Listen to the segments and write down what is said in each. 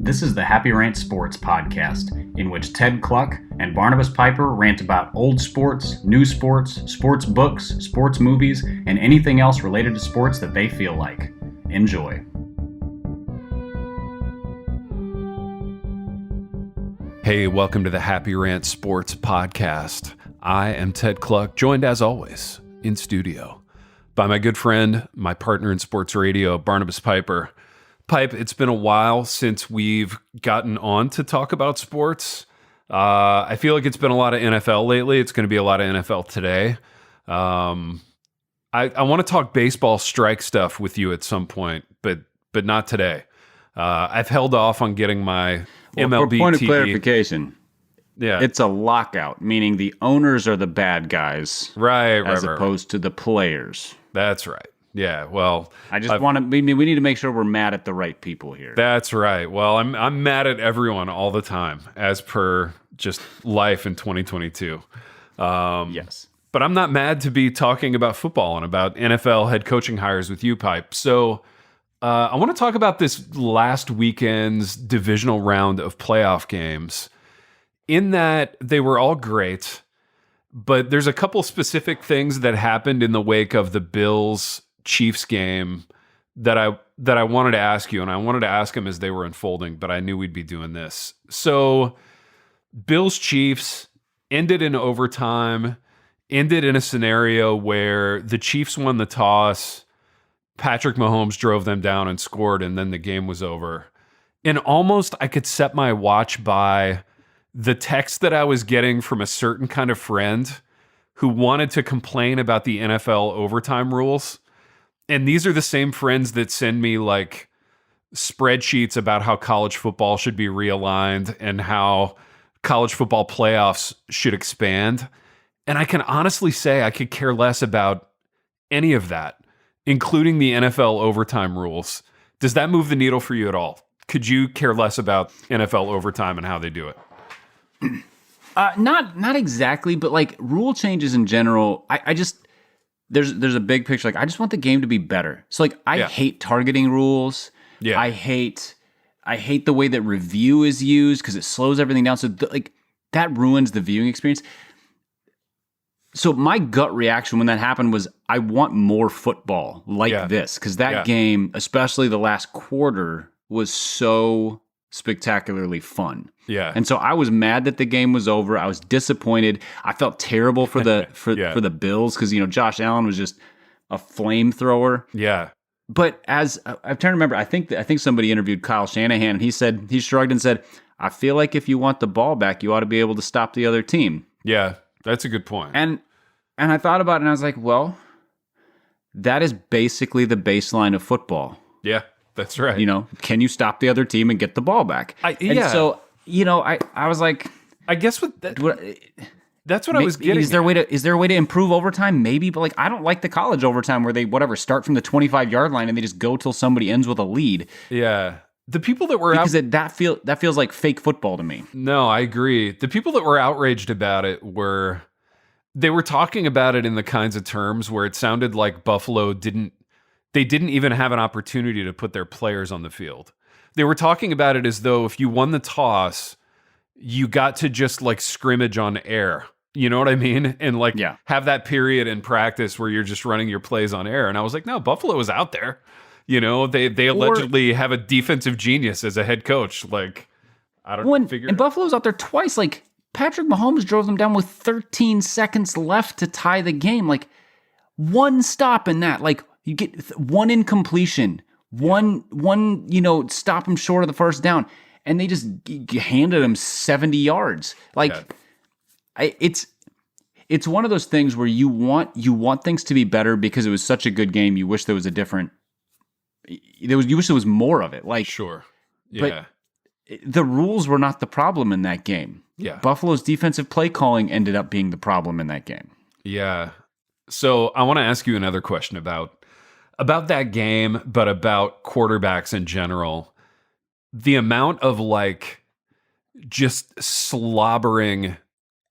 This is the Happy Rant Sports podcast, in which Ted Cluck and Barnabas Piper rant about old sports, new sports, sports books, sports movies, and anything else related to sports that they feel like. Enjoy. Hey, welcome to the Happy Rant Sports podcast. I am Ted Cluck, joined as always in studio by my good friend, my partner in sports radio, Barnabas Piper. Pipe, it's been a while since we've gotten on to talk about sports. I feel like it's been a lot of NFL lately. It's going to be a lot of NFL today. I want to talk baseball strike stuff with you at some point, but not today. I've held off on getting my MLB for point TV. of clarification, Yeah, it's a lockout, meaning the owners are the bad guys, right, as opposed to the players. That's right. Yeah, well, I just want to. We need to make sure we're mad at the right people here. That's right. Well, I'm mad at everyone all the time, as per just life in 2022. Yes, but I'm not mad to be talking about football and about NFL head coaching hires with you, Pipe. So I want to talk about this last weekend's divisional round of playoff games. In that they were all great, but there's a couple specific things that happened in the wake of the Bills Chiefs game that I wanted to ask you, and I wanted to ask them as they were unfolding, but I knew we'd be doing this. So Bills Chiefs ended in overtime, ended in a scenario where the Chiefs won the toss, Patrick Mahomes drove them down and scored, and then the game was over. And almost I could set my watch by the text that I was getting from a certain kind of friend who wanted to complain about the NFL overtime rules. And these are the same friends that send me like spreadsheets about how college football should be realigned and how college football playoffs should expand. And I can honestly say I could care less about any of that, including the NFL overtime rules. Does that move the needle for you at all? Could you care less about NFL overtime and how they do it? Not exactly, but like rule changes in general, I just there's a big picture. Like I just want the game to be better. So like I hate targeting rules. Yeah. I hate the way that review is used because it slows everything down. So that ruins the viewing experience. So my gut reaction when that happened was I want more football like this because that game, especially the last quarter, was so spectacularly fun. Yeah. And so I was mad that the game was over. I was disappointed. I felt terrible for the for the Bills because Josh Allen was just a flamethrower. Yeah. But as I'm trying to remember, I think somebody interviewed Kyle Shanahan and he shrugged and said, "I feel like if you want the ball back, you ought to be able to stop the other team." Yeah, that's a good point. And I thought about it and I was like, well, that is basically the baseline of football. Yeah. That's right. Can you stop the other team and get the ball back? And so, I was like, I guess that's what I was getting. Is there a way to improve overtime? Maybe, but like I don't like the college overtime where they start from the 25-yard line and they just go till somebody ends with a lead. Yeah. The people that were that feels like fake football to me. No, I agree. The people that were outraged about it were talking about it in the kinds of terms where it sounded like Buffalo didn't even have an opportunity to put their players on the field. They were talking about it as though if you won the toss, you got to just like scrimmage on air. You know what I mean? And have that period in practice where you're just running your plays on air. And I was like, no, Buffalo was out there. They allegedly have a defensive genius as a head coach. Like, I don't figure. And Buffalo's out there twice. Like Patrick Mahomes drove them down with 13 seconds left to tie the game. Like one stop in that, like, you get one incompletion, one stop him short of the first down, and they just handed him 70 yards. Like, it's one of those things where you want things to be better because it was such a good game. You wish there was you wish there was more of it. Like, sure, yeah. But the rules were not the problem in that game. Yeah, Buffalo's defensive play calling ended up being the problem in that game. Yeah. So I want to ask you another question about that game, but about quarterbacks in general. The amount of like just slobbering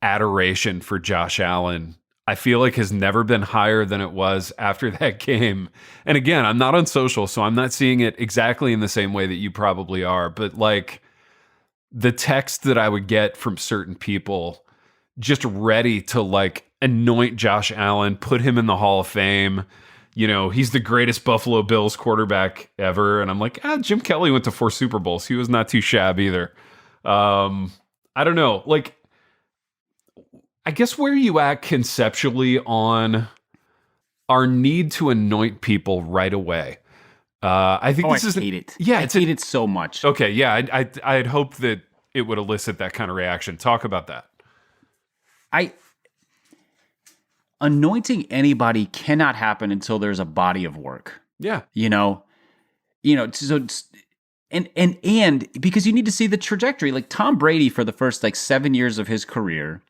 adoration for Josh Allen I feel like has never been higher than it was after that game. And again, I'm not on social, so I'm not seeing it exactly in the same way that you probably are. But like the text that I would get from certain people just ready to like anoint Josh Allen, put him in the Hall of Fame. You know, he's the greatest Buffalo Bills quarterback ever. And I'm like, Jim Kelly went to 4 Super Bowls. He was not too shabby either. I don't know. Like, I guess where are you at conceptually on our need to anoint people right away? I think this is hate it. Yeah, I hate it so much. Okay, yeah, I'd hope that it would elicit that kind of reaction. Talk about that. Anointing anybody cannot happen until there's a body of work. Yeah, So and because you need to see the trajectory. Like Tom Brady for the first like 7 years of his career,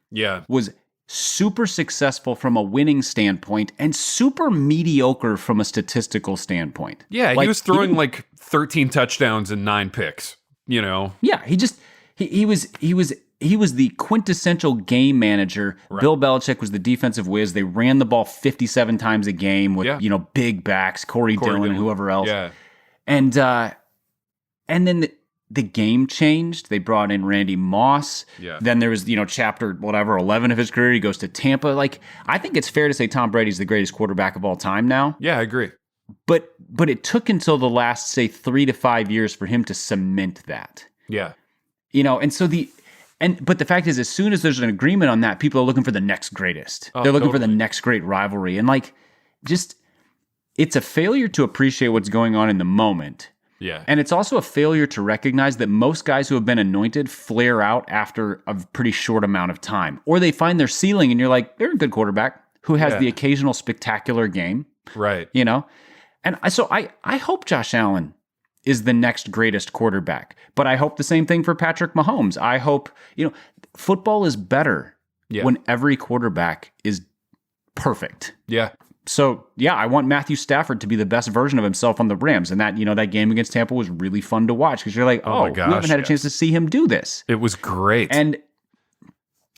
was super successful from a winning standpoint and super mediocre from a statistical standpoint. Yeah, like, he was throwing like 13 touchdowns and 9 picks. You know. Yeah, he was the quintessential game manager. Right. Bill Belichick was the defensive whiz. They ran the ball 57 times a game with big backs, Corey Dillon and whoever else. Yeah. And then the game changed. They brought in Randy Moss. Yeah. Then there was, chapter 11 of his career. He goes to Tampa. Like, I think it's fair to say Tom Brady's the greatest quarterback of all time now. Yeah, I agree. But it took until the last, say, 3 to 5 years for him to cement that. Yeah. And so but the fact is, as soon as there's an agreement on that, people are looking for the next greatest. They're looking for the next great rivalry. And like, it's a failure to appreciate what's going on in the moment. Yeah. And it's also a failure to recognize that most guys who have been anointed flare out after a pretty short amount of time. Or they find their ceiling and you're like, they're a good quarterback who has the occasional spectacular game. Right. And so I hope Josh Allen is the next greatest quarterback. But I hope the same thing for Patrick Mahomes. I hope, football is better when every quarterback is perfect. Yeah. So, I want Matthew Stafford to be the best version of himself on the Rams. And that, that game against Tampa was really fun to watch because you're like, my gosh, we haven't had a chance to see him do this. It was great. And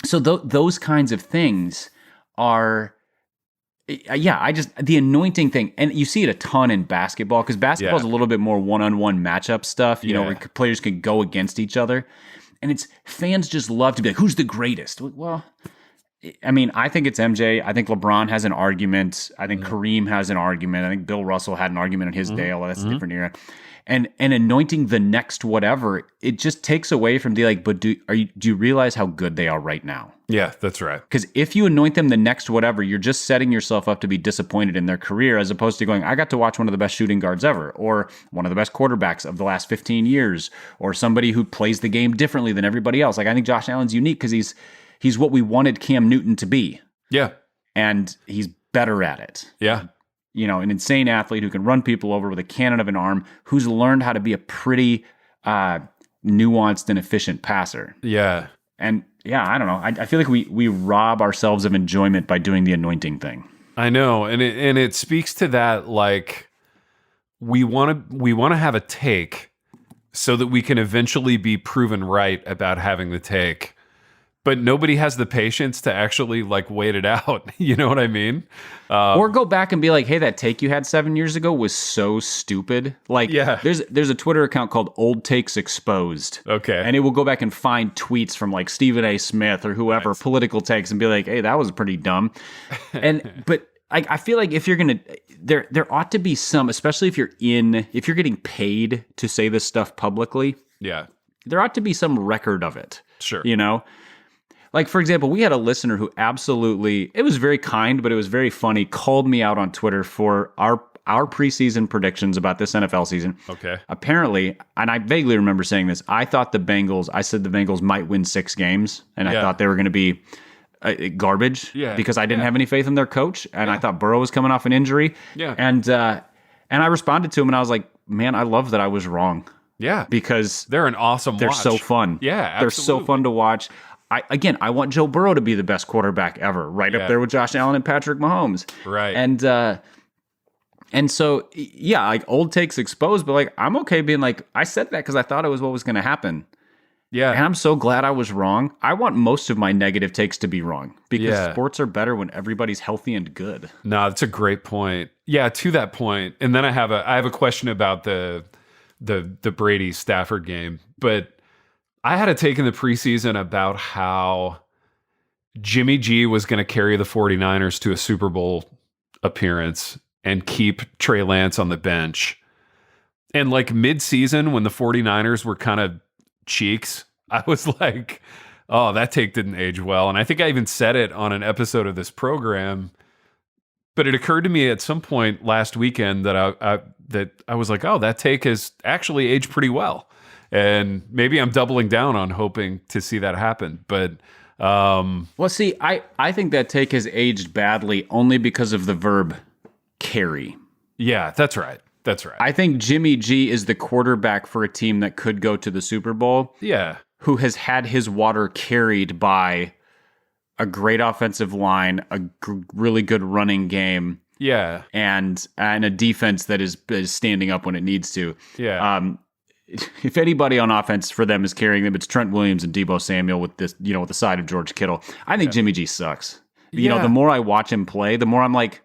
so those kinds of things are, the anointing thing. And you see it a ton in basketball because basketball is a little bit more one-on-one matchup stuff, where players can go against each other. And fans just love to be like, who's the greatest? Well, I mean, I think it's MJ. I think LeBron has an argument. I think Kareem has an argument. I think Bill Russell had an argument in his day, although that's a different era. And anointing the next whatever, it just takes away from the like, but do you realize how good they are right now? Yeah, that's right. Because if you anoint them the next whatever, you're just setting yourself up to be disappointed in their career as opposed to going, I got to watch one of the best shooting guards ever, or one of the best quarterbacks of the last 15 years, or somebody who plays the game differently than everybody else. Like, I think Josh Allen's unique because he's what we wanted Cam Newton to be. Yeah. And he's better at it. Yeah. An insane athlete who can run people over with a cannon of an arm, who's learned how to be a pretty nuanced and efficient passer. Yeah. And I don't know. I feel like we rob ourselves of enjoyment by doing the anointing thing. I know. And it speaks to that, like, we want to have a take so that we can eventually be proven right about having the take. But nobody has the patience to actually like wait it out. You know what I mean? Or go back and be like, hey, that take you had 7 years ago was so stupid. Like, there's a Twitter account called Old Takes Exposed. Okay. And it will go back and find tweets from like Stephen A. Smith or whoever, political takes, and be like, hey, that was pretty dumb. But I feel like if you're going to, there ought to be some, especially if you're getting paid to say this stuff publicly. Yeah. There ought to be some record of it. Sure. Like, for example, we had a listener who it was very kind, but it was very funny, called me out on Twitter for our preseason predictions about this NFL season. Okay. Apparently, and I vaguely remember saying this, I said the Bengals might win 6 games, and I thought they were going to be garbage because I didn't have any faith in their coach, and I thought Burrow was coming off an injury. Yeah. And I responded to him, and I was like, man, I love that I was wrong. Yeah. Because they're an awesome They're watch. so fun. Yeah, absolutely. They're so fun to watch. I want Joe Burrow to be the best quarterback ever, right up there with Josh Allen and Patrick Mahomes. Right. And so, like, Old Takes Exposed, but like, I'm okay being like, I said that because I thought it was what was going to happen. Yeah. And I'm so glad I was wrong. I want most of my negative takes to be wrong because Yeah. sports are better when everybody's healthy and good. No, that's a great point. Yeah, to that point. And then I have a question about the Brady Stafford game. But I had a take in the preseason about how Jimmy G was going to carry the 49ers to a Super Bowl appearance and keep Trey Lance on the bench. And like mid-season when the 49ers were kind of cheeks, I was like, oh, that take didn't age well. And I think I even said it on an episode of this program. But it occurred to me at some point last weekend that I was like, oh, that take has actually aged pretty well. And maybe I'm doubling down on hoping to see that happen. But well, see, I think that take has aged badly only because of the verb carry. yeah, that's right. That's right. I think Jimmy G is the quarterback for a team that could go to the Super Bowl, yeah. who has had his water carried by a great offensive line, a really good running game, Yeah. and a defense that is standing up when it needs to. Yeah. If anybody on offense for them is carrying them, it's Trent Williams and Deebo Samuel with this, with the side of George Kittle. I think Jimmy G sucks. Yeah. The more I watch him play, the more I'm like,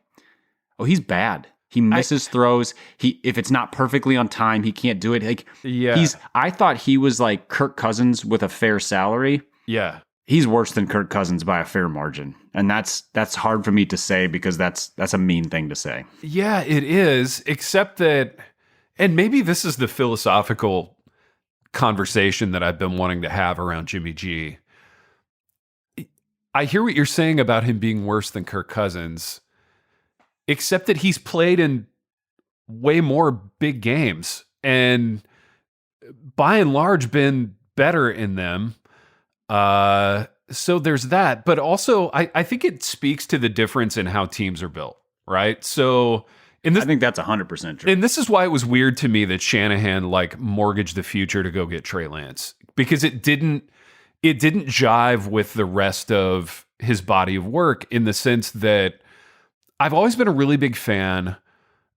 oh, he's bad. He misses throws. If it's not perfectly on time, he can't do it. Like, Yeah. I thought he was like Kirk Cousins with a fair salary. Yeah. He's worse than Kirk Cousins by a fair margin. And that's hard for me to say because that's a mean thing to say. Yeah, it is, except that, and maybe this is the philosophical conversation that I've been wanting to have around Jimmy G. I hear what you're saying about him being worse than Kirk Cousins, except that he's played in way more big games and by and large been better in them. So there's that. But also, I think it speaks to the difference in how teams are built, right? So I think that's 100% true. and this is why it was weird to me that Shanahan like mortgaged the future to go get Trey Lance, because it didn't jive with the rest of his body of work, in the sense that I've always been a really big fan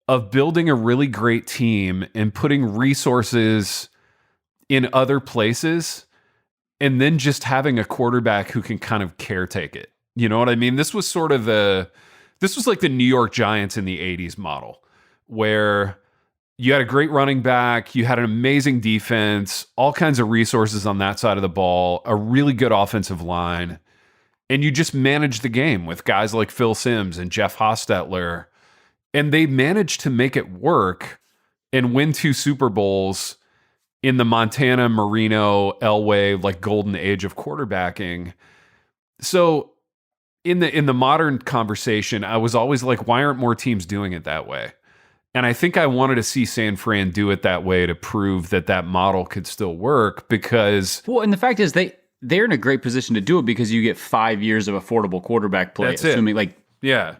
of building a really great team and putting resources in other places and then just having a quarterback who can kind of caretake it. You know what I mean? This was like the New York Giants in the 80s model, where you had a great running back, you had an amazing defense, all kinds of resources on that side of the ball, a really good offensive line, and you just managed the game with guys like Phil Simms and Jeff Hostetler, and they managed to make it work and win 2 Super Bowls in the Montana, Marino, Elway, like golden age of quarterbacking. So in the modern conversation, I was always like, why aren't more teams doing it that way? And I think I wanted to see San Fran do it that way to prove that model could still work, because and the fact is they're in a great position to do it because you get 5 years of affordable quarterback play, That's assuming it. Yeah.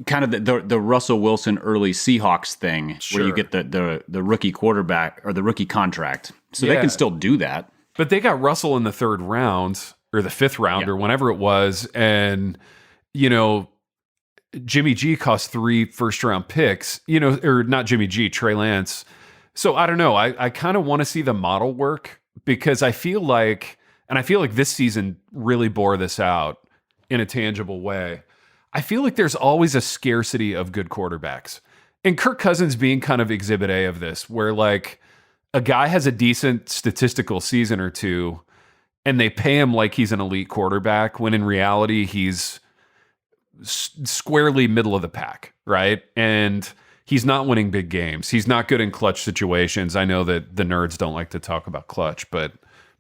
kind of the Russell Wilson early Seahawks thing, Sure. where you get the rookie quarterback or the rookie contract. So they Yeah. can still do that. But they got Russell in the 3rd round or the 5th round or whenever it was. And, Jimmy G cost 3 first-round picks, or not Jimmy G, Trey Lance. So I don't know. I kind of want to see the model work, because I feel like this season really bore this out in a tangible way. I feel like there's always a scarcity of good quarterbacks. And Kirk Cousins being kind of exhibit A of this, where like a guy has a decent statistical season or two and they pay him like he's an elite quarterback, when in reality he's squarely middle of the pack, right? And he's not winning big games. He's not good in clutch situations. I know that the nerds don't like to talk about clutch, but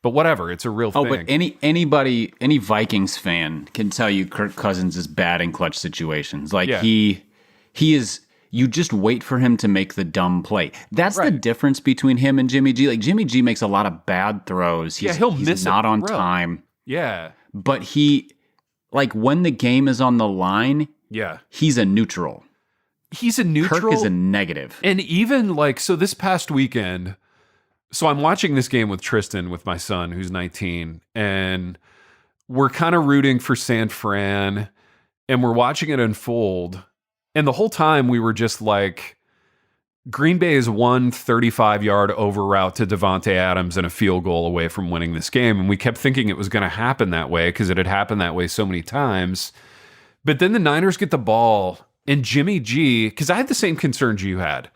whatever, it's a real thing. But any Vikings fan can tell you Kirk Cousins is bad in clutch situations. Like he is. You just wait for him to make the dumb play. That's the difference between him and Jimmy G. Like Jimmy G makes a lot of bad throws. He's miss not on throw. time. Yeah. But when the game is on the line, he's a neutral. He's a neutral. Kirk is a negative. And even so this past weekend, so I'm watching this game with Tristan, with my son, who's 19, and we're kind of rooting for San Fran, and we're watching it unfold. And the whole time we were just like Green Bay is one 35-yard over route to Devontae Adams and a field goal away from winning this game. And we kept thinking it was going to happen that way because it had happened that way so many times. But then the Niners get the ball, and Jimmy G, because I had the same concerns you had.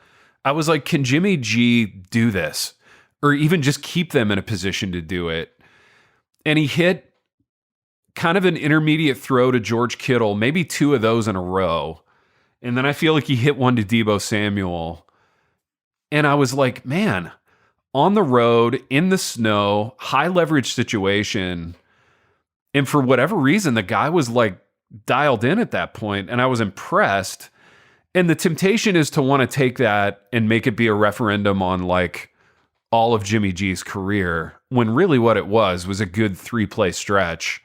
I was like, can Jimmy G do this? Or even just keep them in a position to do it? And he hit kind of an intermediate throw to George Kittle, maybe 2 of those in a row. And then I feel like he hit one to Deebo Samuel. And I was like, man, on the road, in the snow, high leverage situation. And for whatever reason, the guy was like dialed in at that point, and I was impressed. And the temptation is to want to take that and make it be a referendum on like all of Jimmy G's career, when really what it was a good 3-play stretch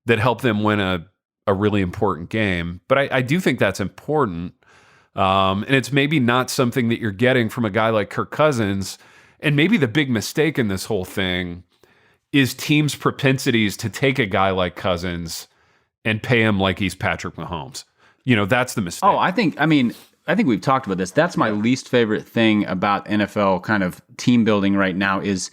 that helped them win a really important game. But I do think that's important. And it's maybe not something that you're getting from a guy like Kirk Cousins. And maybe the big mistake in this whole thing is teams' propensities to take a guy like Cousins and pay him like he's Patrick Mahomes. That's the mistake. Oh, I think we've talked about this. That's my least favorite thing about NFL kind of team building right now is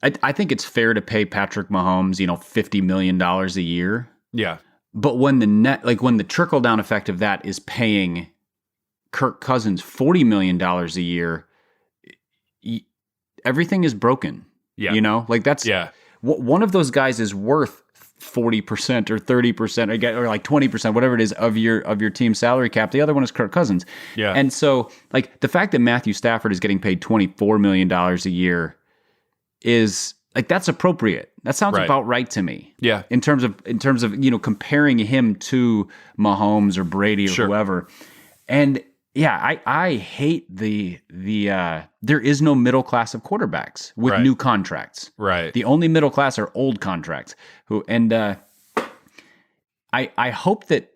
I think it's fair to pay Patrick Mahomes, $50 million a year. Yeah. But when when the trickle down effect of that is paying Kirk Cousins $40 million a year, everything is broken. Yeah. That's one of those guys is worth 40% or 30% or like 20%, whatever it is of your team's salary cap. The other one is Kirk Cousins. Yeah. And so like the fact that Matthew Stafford is getting paid $24 million a year is like, that's appropriate. That sounds about right to me. Yeah. In terms of comparing him to Mahomes or Brady or whoever. And yeah, I hate the there is no middle class of quarterbacks with new contracts. Right. The only middle class are old contracts. I hope that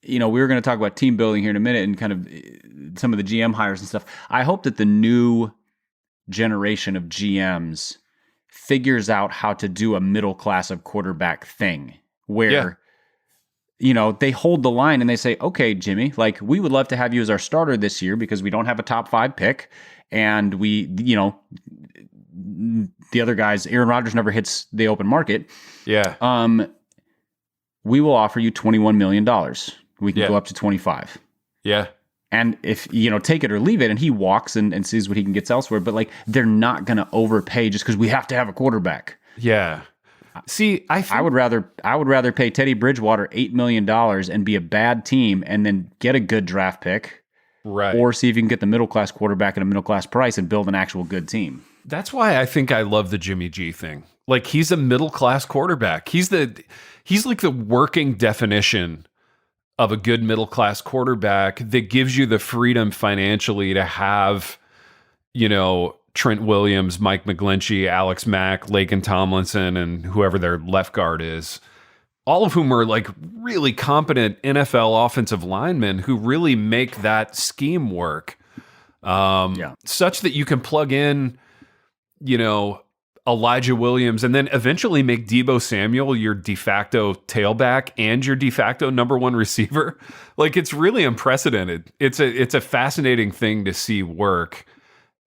we were going to talk about team building here in a minute and kind of some of the GM hires and stuff. I hope that the new generation of GMs figures out how to do a middle class of quarterback thing where they hold the line and they say, okay, Jimmy, like we would love to have you as our starter this year because we don't have a top 5 pick. And we, the other guys, Aaron Rodgers never hits the open market. Yeah. We will offer you $21 million. We can go up to 25. Yeah. And if, take it or leave it, and he walks and sees what he can get elsewhere, but like they're not going to overpay just because we have to have a quarterback. Yeah. See, I would rather pay Teddy Bridgewater $8 million and be a bad team and then get a good draft pick. Right. Or see if you can get the middle class quarterback at a middle class price and build an actual good team. That's why I think I love the Jimmy G thing. Like he's a middle class quarterback. He's like the working definition of a good middle class quarterback that gives you the freedom financially to have, Trent Williams, Mike McGlinchey, Alex Mack, Laken Tomlinson, and whoever their left guard is, all of whom are like really competent NFL offensive linemen who really make that scheme work. Such that you can plug in, Elijah Williams and then eventually make Deebo Samuel your de facto tailback and your de facto number 1 receiver. Like it's really unprecedented. It's a fascinating thing to see work.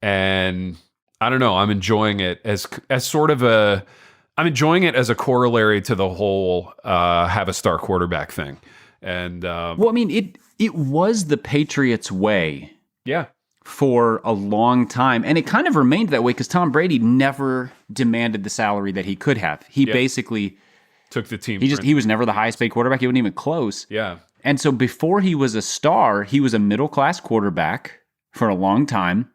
And I don't know, I'm enjoying it as sort of I'm enjoying it as a corollary to the whole have a star quarterback thing. And it was the Patriots way. Yeah. For a long time. And it kind of remained that way because Tom Brady never demanded the salary that he could have. He basically took the team. He was never the highest paid quarterback. He wasn't even close. Yeah. And so before he was a star, he was a middle class quarterback for a long time,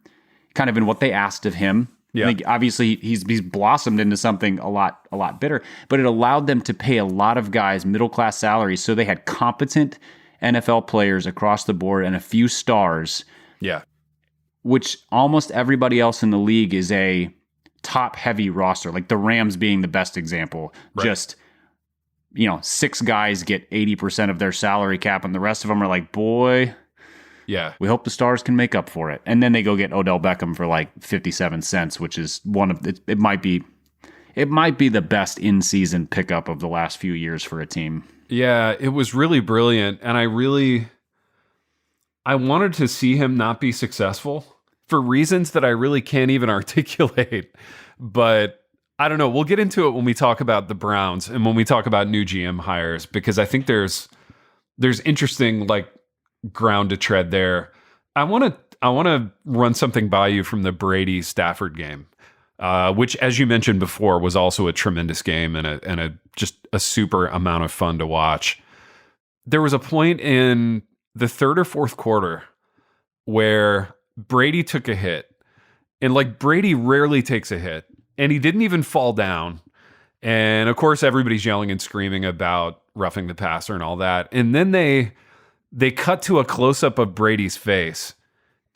kind of in what they asked of him. Yeah. Like obviously he's blossomed into something a lot better, but it allowed them to pay a lot of guys middle class salaries. So they had competent NFL players across the board and a few stars. Yeah. Which almost everybody else in the league is a top-heavy roster, like the Rams being the best example. Right. Just, 6 guys get 80% of their salary cap, and the rest of them are like, boy, we hope the stars can make up for it. And then they go get Odell Beckham for like 57 cents, which is it might be the best in-season pickup of the last few years for a team. Yeah, it was really brilliant, and I wanted to see him not be successful for reasons that I really can't even articulate. But I don't know. We'll get into it when we talk about the Browns and when we talk about new GM hires, because I think there's interesting like ground to tread there. I want to run something by you from the Brady Stafford game, which, as you mentioned before, was also a tremendous game and a just a super amount of fun to watch. There was a point in the third or fourth quarter where Brady took a hit, and like Brady rarely takes a hit, and he didn't even fall down. And of course, everybody's yelling and screaming about roughing the passer and all that. And then they cut to a close up of Brady's face,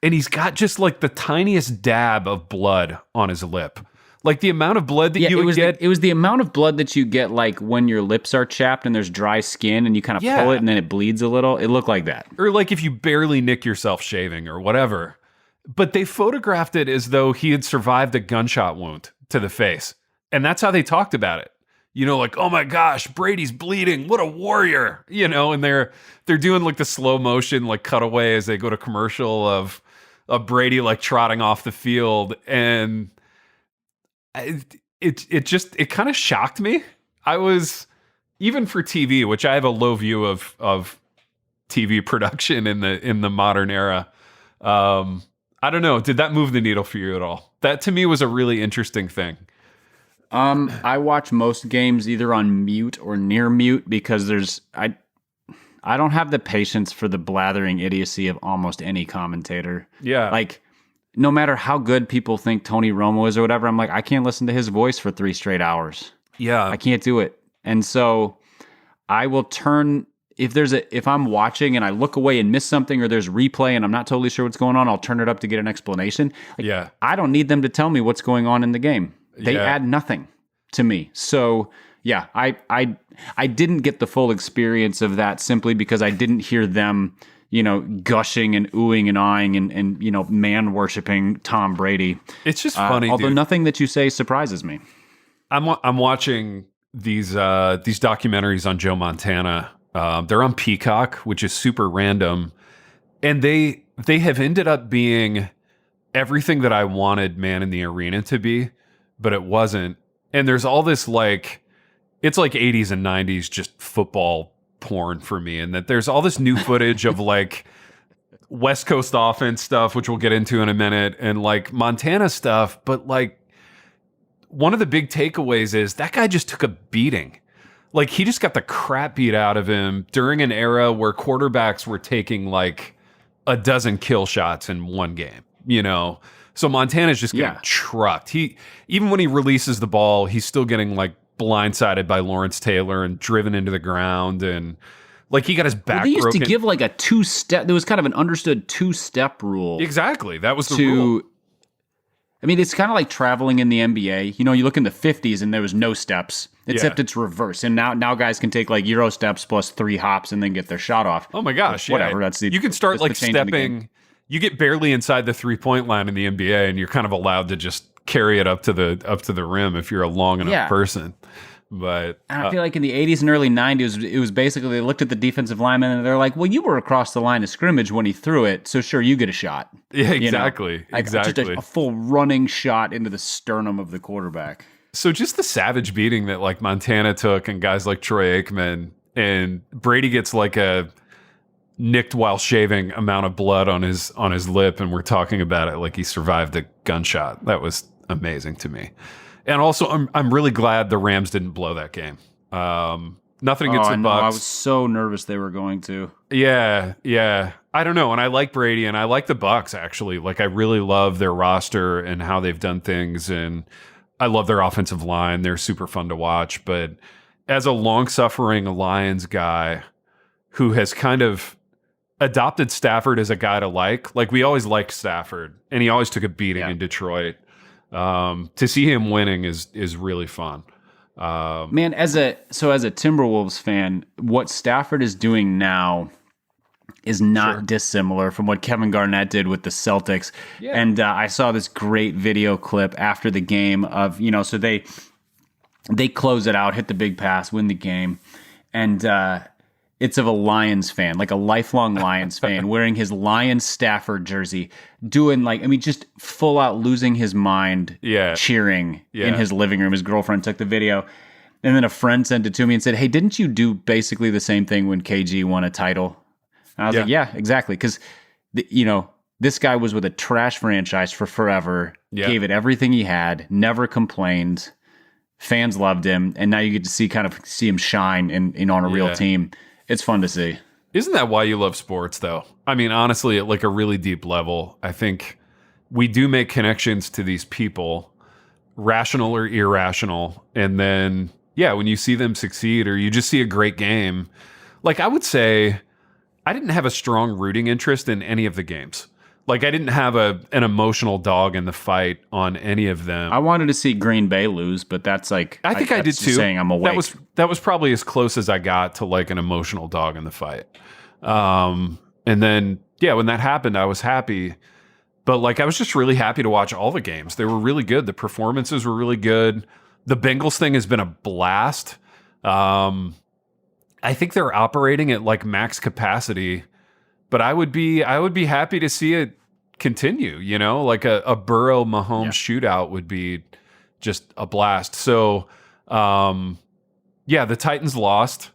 and he's got just like the tiniest dab of blood on his lip. Like the amount of blood that you would get. It was the amount of blood that you get like when your lips are chapped and there's dry skin and you kind of pull it and then it bleeds a little. It looked like that. Or like if you barely nick yourself shaving or whatever. But they photographed it as though he had survived a gunshot wound to the face. And that's how they talked about it. You know, like, oh my gosh, Brady's bleeding. What a warrior. You know, and they're doing like the slow motion, like cutaway as they go to commercial of Brady like trotting off the field. And it kind of shocked me. I was, even for TV, which I have a low view of TV production in the modern era. I don't know. Did that move the needle for you at all? That to me was a really interesting thing. I watch most games either on mute or near mute because I don't have the patience for the blathering idiocy of almost any commentator. Yeah. Like, no matter how good people think Tony Romo is or whatever, I'm like, I can't listen to his voice for 3 straight hours. Yeah. I can't do it. And so I will turn, if I'm watching and I look away and miss something or there's replay and I'm not totally sure what's going on, I'll turn it up to get an explanation. Like, yeah. I don't need them to tell me what's going on in the game. They Yeah. add nothing to me. So yeah, I didn't get the full experience of that simply because I didn't hear them, you know, gushing and oohing and eyeing and you know, man worshiping Tom Brady. It's just funny, although dude. nothing that you say surprises me. I'm watching these documentaries on Joe Montana. They're on Peacock, which is super random, and they have ended up being everything that I wanted Man in the Arena to be, but it wasn't. And there's all this like, it's like 80s and 90s just football porn for me, and that there's all this new footage of like West Coast offense stuff, which we'll get into in a minute, and like Montana stuff. But like, one of the big takeaways is that guy just took a beating. Like, he just got the crap beat out of him during an era where quarterbacks were taking like a dozen kill shots in one game, you know? So Montana's just getting trucked. Even when he releases the ball, he's still getting like blindsided by Lawrence Taylor and driven into the ground, and like he got his back They used broken. to give like a 2-step. There was kind of an understood 2-step rule. Exactly, that was the rule. I mean, it's kind of like traveling in the NBA. You know, you look in the 50s and there was no steps, except it's reverse. And now guys can take like Euro steps plus 3 hops and then get their shot off. Oh my gosh, whatever. Yeah. You can start like stepping. You get barely inside the 3-point line in the NBA, and you're kind of allowed to just carry it up to the rim if you're a long enough person. But and I feel like in the 80s and early 90s, it was basically they looked at the defensive lineman and they're like, well, you were across the line of scrimmage when he threw it, so sure, you get a shot. Yeah, exactly. You know? Like, exactly. Just a full running shot into the sternum of the quarterback. So just the savage beating that like Montana took and guys like Troy Aikman, and Brady gets like a nicked while shaving amount of blood on his lip, and we're talking about it like he survived a gunshot. That was amazing to me. And also, I'm really glad the Rams didn't blow that game. Nothing against the Bucs. I was so nervous they were going to. Yeah. I don't know. And I like Brady, and I like the Bucs actually. Like, I really love their roster and how they've done things, and I love their offensive line. They're super fun to watch. But as a long-suffering Lions guy who has kind of adopted Stafford as a guy to like we always liked Stafford, and he always took a beating in Detroit. To see him winning is really fun. Man, as a Timberwolves fan, what Stafford is doing now is not dissimilar from what Kevin Garnett did with the Celtics. Yeah. And I saw this great video clip after the game of, you know, so they close it out, hit the big pass, win the game, and it's of a Lions fan, like a lifelong Lions fan, wearing his Lions Stafford jersey, doing just full out losing his mind, cheering in his living room. His girlfriend took the video, and then a friend sent it to me and said, "Hey, didn't you do basically the same thing when KG won a title?" And I was like, "Yeah, exactly," because this guy was with a trash franchise for forever, gave it everything he had, never complained. Fans loved him, and now you get to see him shine on a real team. It's fun to see. Isn't that why you love sports, though? I mean, honestly, at like a really deep level, I think we do make connections to these people, rational or irrational. And then, when you see them succeed or you just see a great game, like I would say I didn't have a strong rooting interest in any of the games. Like I didn't have an emotional dog in the fight on any of them. I wanted to see Green Bay lose, but that's like I think I did too. Saying I'm awake. That was probably as close as I got to like an emotional dog in the fight. And then when that happened, I was happy. But like I was just really happy to watch all the games. They were really good. The performances were really good. The Bengals thing has been a blast. I think they're operating at like max capacity. But I would be happy to see it continue, like a Burrow Mahomes shootout would be just a blast. So, the Titans lost.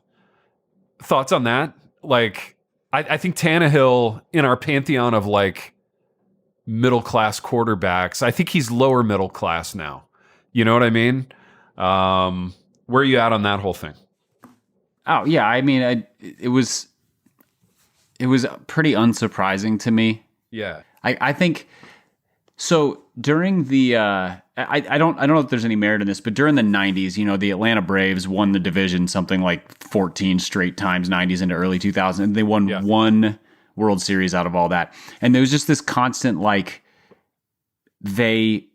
Thoughts on that? Like, I think Tannehill in our pantheon of like middle class quarterbacks, I think he's lower middle class now. You know what I mean? Where are you at on that whole thing? Oh yeah, I mean, it was pretty unsurprising to me. Yeah. I think so during the I don't know if there's any merit in this, but during the 90s, the Atlanta Braves won the division something like 14 straight times, 90s into early 2000s, and they won one World Series out of all that. And there was just this constant like they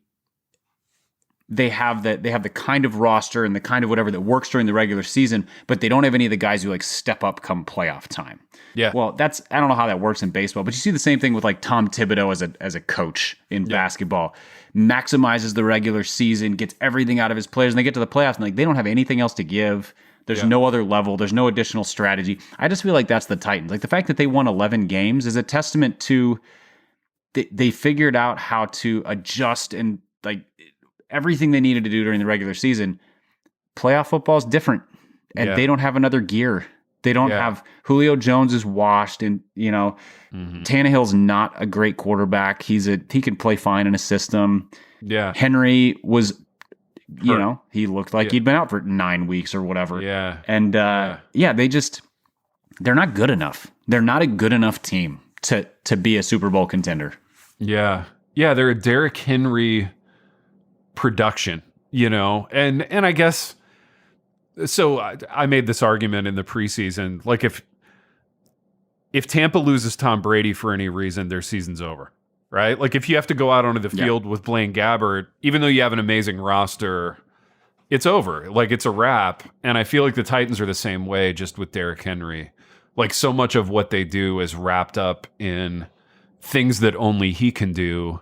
have the kind of roster and the kind of whatever that works during the regular season, but they don't have any of the guys who like step up come playoff time. Yeah. Well, I don't know how that works in baseball, but you see the same thing with like Tom Thibodeau as a coach in basketball. Maximizes the regular season, gets everything out of his players, and they get to the playoffs and like they don't have anything else to give. There's no other level. There's no additional strategy. I just feel like that's the Titans. Like the fact that they won 11 games is a testament to they figured out how to adjust and like everything they needed to do during the regular season. Playoff football is different, and they don't have another gear. They don't have Julio Jones is washed, and Tannehill's not a great quarterback. He can play fine in a system. Yeah, Henry was, he looked like he'd been out for 9 weeks or whatever. Yeah, and they're not good enough. They're not a good enough team to be a Super Bowl contender. Yeah, they're a Derrick Henry production, and I guess. So I made this argument in the preseason, like if Tampa loses Tom Brady for any reason, their season's over, right? Like if you have to go out onto the field with Blaine Gabbert, even though you have an amazing roster, it's over. Like it's a wrap. And I feel like the Titans are the same way, just with Derrick Henry. Like so much of what they do is wrapped up in things that only he can do.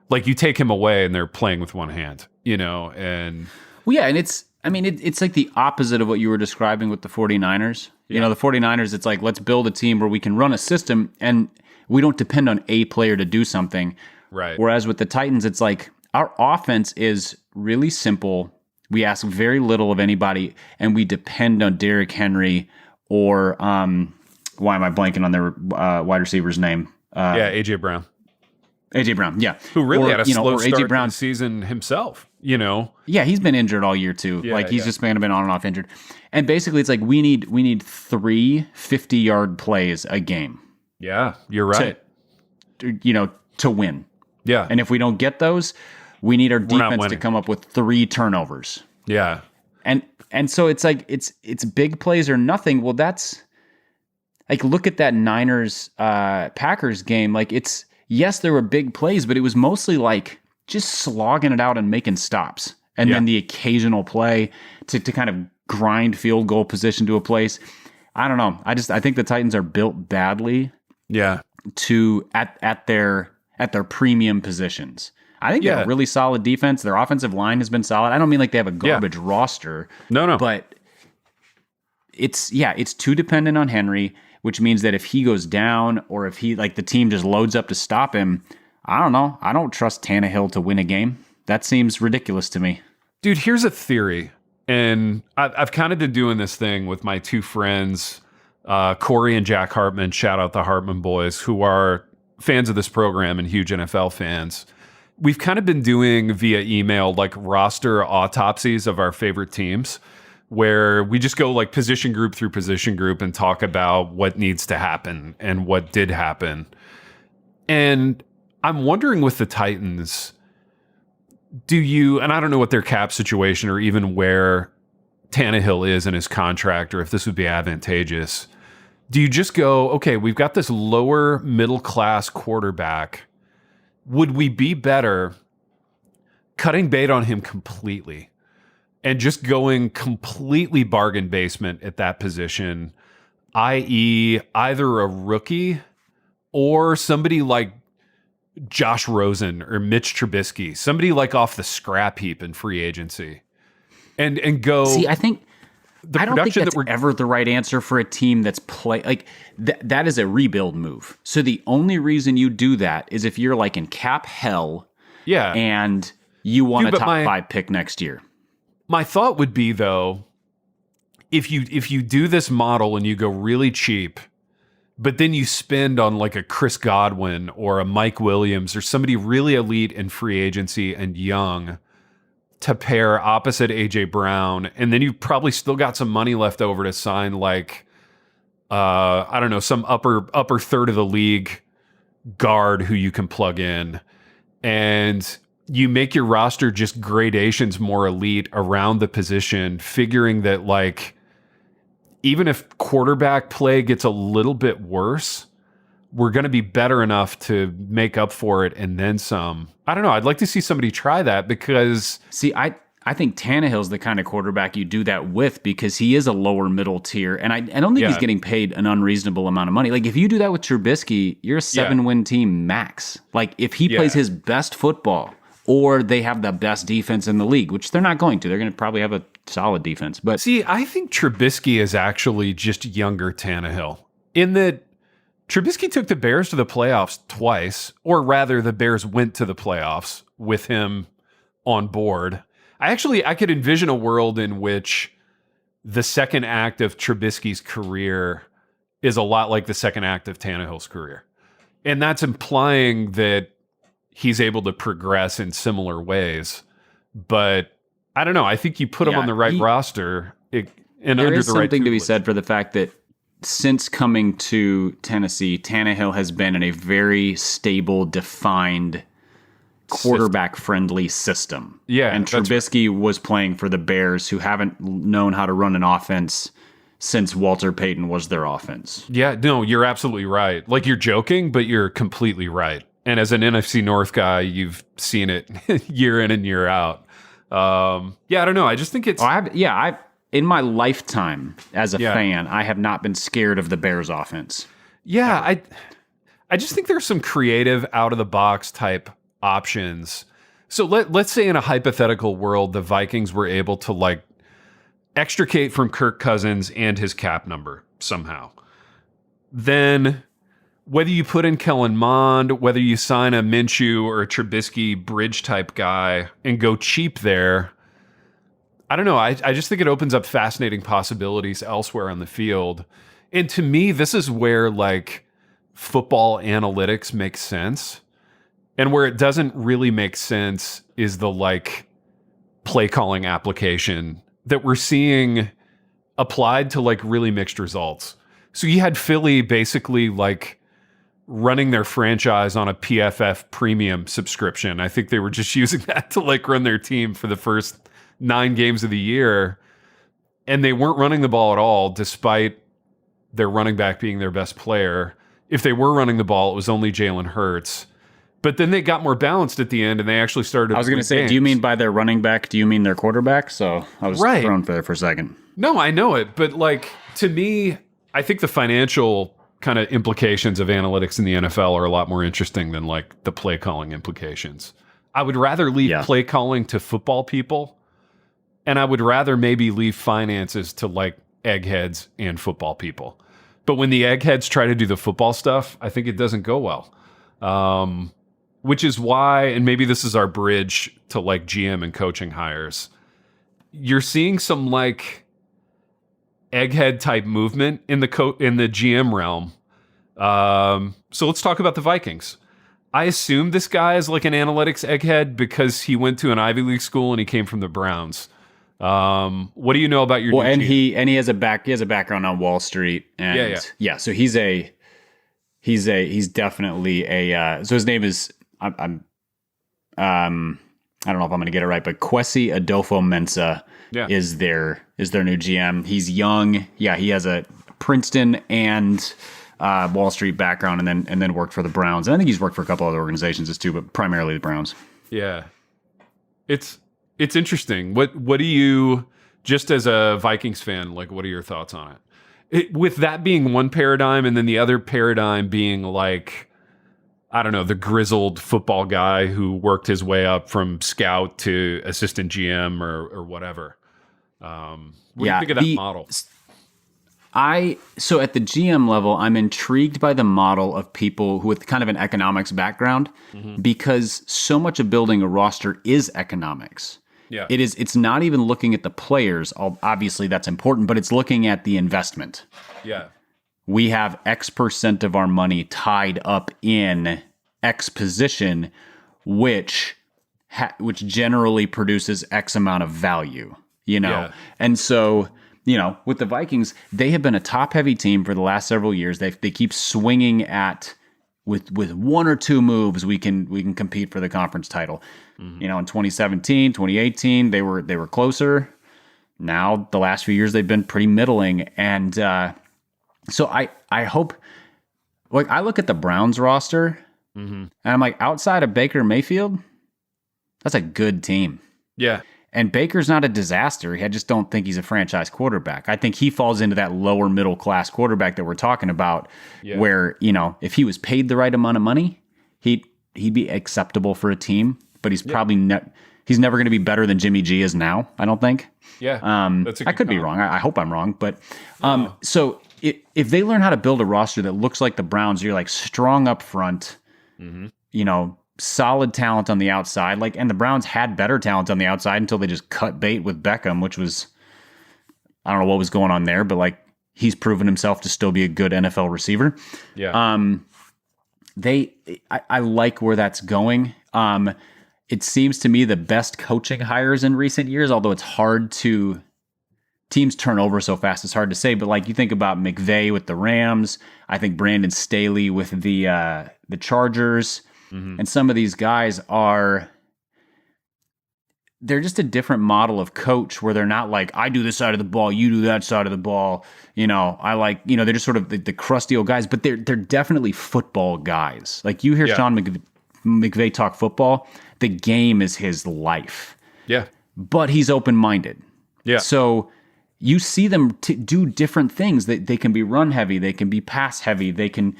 Like you take him away and they're playing with one hand, and... Well, yeah, and it's like the opposite of what you were describing with the 49ers. The 49ers, it's like, let's build a team where we can run a system and we don't depend on a player to do something. Right. Whereas with the Titans, it's like our offense is really simple. We ask very little of anybody, and we depend on Derrick Henry or why am I blanking on their wide receiver's name? A.J. Brown. A.J. Brown, yeah. Who really had a slow start A.J. Brown, to the season himself, Yeah, he's been injured all year too. He's just been on and off injured. And basically it's like we need 3 50-yard plays a game. Yeah, you're right. To win. Yeah. And if we don't get those, we need our defense to come up with 3 turnovers. Yeah. And so it's like it's big plays or nothing. Well, that's like look at that Niners Packers game. Like yes, there were big plays, but it was mostly like just slogging it out and making stops. And then the occasional play to kind of grind field goal position to a place. I don't know. I think the Titans are built badly. Yeah. To at their premium positions. I think they have a really solid defense. Their offensive line has been solid. I don't mean like they have a garbage roster. No. But it's too dependent on Henry, which means that if he goes down or if he like the team just loads up to stop him, I don't know. I don't trust Tannehill to win a game. That seems ridiculous to me. Dude, here's a theory. And I've kind of been doing this thing with my two friends, Corey and Jack Hartman. Shout out the Hartman boys, who are fans of this program and huge NFL fans. We've kind of been doing via email like roster autopsies of our favorite teams, where we just go like position group through position group and talk about what needs to happen and what did happen. And I'm wondering with the Titans, and I don't know what their cap situation or even where Tannehill is in his contract or if this would be advantageous. Do you just go, okay, we've got this lower middle class quarterback. Would we be better cutting bait on him completely and just going completely bargain basement at that position, i.e. either a rookie or somebody like Josh Rosen or Mitch Trubisky, somebody like off the scrap heap in free agency, and go. See, I don't think that's ever the right answer for a team that's that is a rebuild move. So the only reason you do that is if you're like in cap hell, and you want a top 5 pick next year. My thought would be though, if you do this model and you go really cheap, but then you spend on like a Chris Godwin or a Mike Williams or somebody really elite in free agency and young to pair opposite AJ Brown, and then you've probably still got some money left over to sign like I don't know, some upper third of the league guard who you can plug in, and you make your roster just gradations more elite around the position, figuring that like even if quarterback play gets a little bit worse, we're going to be better enough to make up for it and then some. I don't know. I'd like to see somebody try that because... See, I think Tannehill's the kind of quarterback you do that with because he is a lower middle tier, and I don't think he's getting paid an unreasonable amount of money. Like, if you do that with Trubisky, you're a 7-win team max. Like, if he plays his best football or they have the best defense in the league, which they're not going to. They're going to probably have a solid defense. But see, I think Trubisky is actually just younger Tannehill in that Trubisky took the Bears to the playoffs twice, or rather the Bears went to the playoffs with him on board. I could envision a world in which the second act of Trubisky's career is a lot like the second act of Tannehill's career. And that's implying that he's able to progress in similar ways. But I don't know. I think you put him on the right roster and under the right. There is something to be said for the fact that since coming to Tennessee, Tannehill has been in a very stable, defined, quarterback-friendly system. Yeah, and Trubisky was playing for the Bears, who haven't known how to run an offense since Walter Payton was their offense. Yeah, no, you're absolutely right. Like, you're joking, but you're completely right. And as an NFC North guy, you've seen it year in and year out. I don't know. I just think it's... in my lifetime as a fan, I have not been scared of the Bears offense. Yeah, I just think there's some creative out-of-the-box type options. So let's say in a hypothetical world, the Vikings were able to like extricate from Kirk Cousins and his cap number somehow. Then whether you put in Kellen Mond, whether you sign a Minshew or a Trubisky bridge type guy and go cheap there, I don't know. I just think it opens up fascinating possibilities elsewhere on the field. And to me, this is where like football analytics makes sense. And where it doesn't really make sense is the like play calling application that we're seeing applied to like really mixed results. So you had Philly basically like running their franchise on a PFF premium subscription. I think they were just using that to like run their team for the first 9 games of the year. And they weren't running the ball at all, despite their running back being their best player. If they were running the ball, it was only Jalen Hurts. But then they got more balanced at the end, and they actually started. I was going to say, games. Do you mean by their running back? Do you mean their quarterback? So I was thrown there for a second. No, I know it, but like to me, I think the financial kind of implications of analytics in the NFL are a lot more interesting than like the play calling implications. I would rather leave play calling to football people, and I would rather maybe leave finances to like eggheads and football people. But when the eggheads try to do the football stuff, I think it doesn't go well. Which is why, and maybe this is our bridge to like GM and coaching hires, you're seeing some like egghead type movement in the GM realm. So let's talk about the Vikings. I assume this guy is like an analytics egghead because he went to an Ivy League school and he came from the Browns. What do you know about your new and GM? he has a background on Wall Street, and so he's definitely so his name is I don't know if I'm going to get it right, but Kwesi Adolfo-Mensah is their new GM. He's young. Yeah, he has a Princeton and Wall Street background, and then worked for the Browns. And I think he's worked for a couple other organizations too, but primarily the Browns. Yeah, it's interesting. What do you, just as a Vikings fan, like? What are your thoughts on it? With that being one paradigm, and then the other paradigm being like, I don't know, the grizzled football guy who worked his way up from scout to assistant GM or whatever. What do you think of that model? So at the GM level, I'm intrigued by the model of people who with kind of an economics background, because so much of building a roster is economics. Yeah. It's not even looking at the players. Obviously that's important, but it's looking at the investment. Yeah. We have X percent of our money tied up in X position, which generally produces X amount of value, Yeah. And so, with the Vikings, they have been a top-heavy team for the last several years. They keep swinging at with one or two moves we can compete for the conference title. In 2017, 2018, they were closer. Now the last few years they've been pretty middling, and so I hope, like, I look at the Browns roster, and I'm like, outside of Baker Mayfield, that's a good team. Yeah. And Baker's not a disaster. I just don't think he's a franchise quarterback. I think he falls into that lower middle class quarterback that we're talking about, where, if he was paid the right amount of money, he'd be acceptable for a team, but he's probably he's never going to be better than Jimmy G is now, I don't think. Yeah. I could be wrong. I hope I'm wrong, but so if they learn how to build a roster that looks like the Browns, you're like strong up front, solid talent on the outside, and the Browns had better talent on the outside until they just cut bait with Beckham, which was, I don't know what was going on there, but he's proven himself to still be a good NFL receiver. Yeah. I like where that's going. It seems to me the best coaching hires in recent years, although it's hard to, teams turn over so fast, it's hard to say, but you think about McVay with the Rams, I think Brandon Staley with the Chargers, and some of these guys they're just a different model of coach, where they're not like, I do this side of the ball, you do that side of the ball. They're just sort of the crusty old guys, but they're definitely football guys. You hear Sean McVay talk football, the game is his life. Yeah. But he's open-minded. Yeah. So you see them do different things. They can be run heavy, they can be pass heavy, they can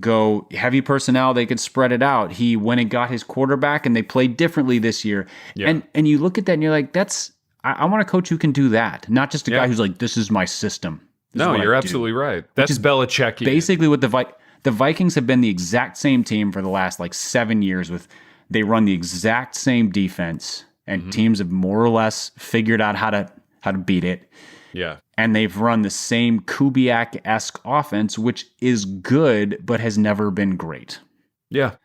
go heavy personnel, they can spread it out. He went and got his quarterback, and they played differently this year. Yeah. And you look at that and you're like, I want a coach who can do that, not just a guy who's like, this is my system. No, you're absolutely right. That's Belichick. Basically what the Vikings have been the exact same team for the last 7 years. They run the exact same defense, and teams have more or less figured out how to beat it. Yeah. And they've run the same Kubiak-esque offense, which is good, but has never been great. Yeah.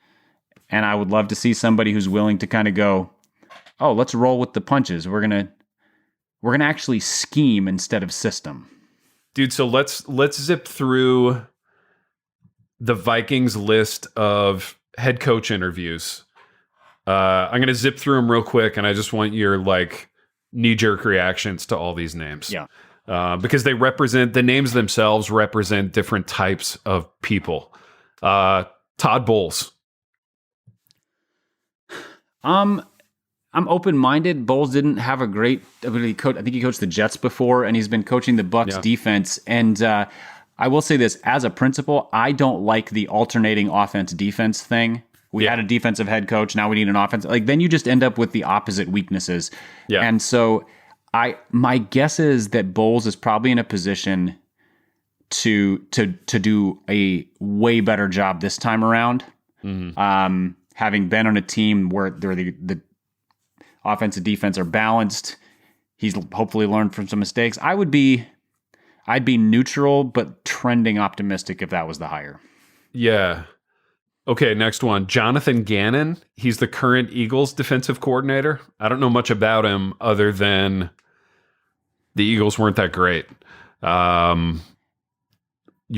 And I would love to see somebody who's willing to kind of go, oh, let's roll with the punches. We're gonna actually scheme instead of system. Dude, so let's zip through the Vikings list of head coach interviews. I'm gonna zip through them real quick, and I just want your knee-jerk reactions to all these names. Yeah. Because the names themselves represent different types of people. Todd Bowles. I'm open-minded. Bowles didn't have a great ability to coach. I think he coached the Jets before, and he's been coaching the Bucs defense. And I will say this, as a principal, I don't like the alternating offense-defense thing. We had a defensive head coach, now we need an offense. Then you just end up with the opposite weaknesses. Yeah. And so My guess is that Bowles is probably in a position to do a way better job this time around. Having been on a team where the offense and defense are balanced, he's hopefully learned from some mistakes. I'd be neutral, but trending optimistic if that was the hire. Yeah. Okay, next one. Jonathan Gannon. He's the current Eagles defensive coordinator. I don't know much about him other than the Eagles weren't that great. Your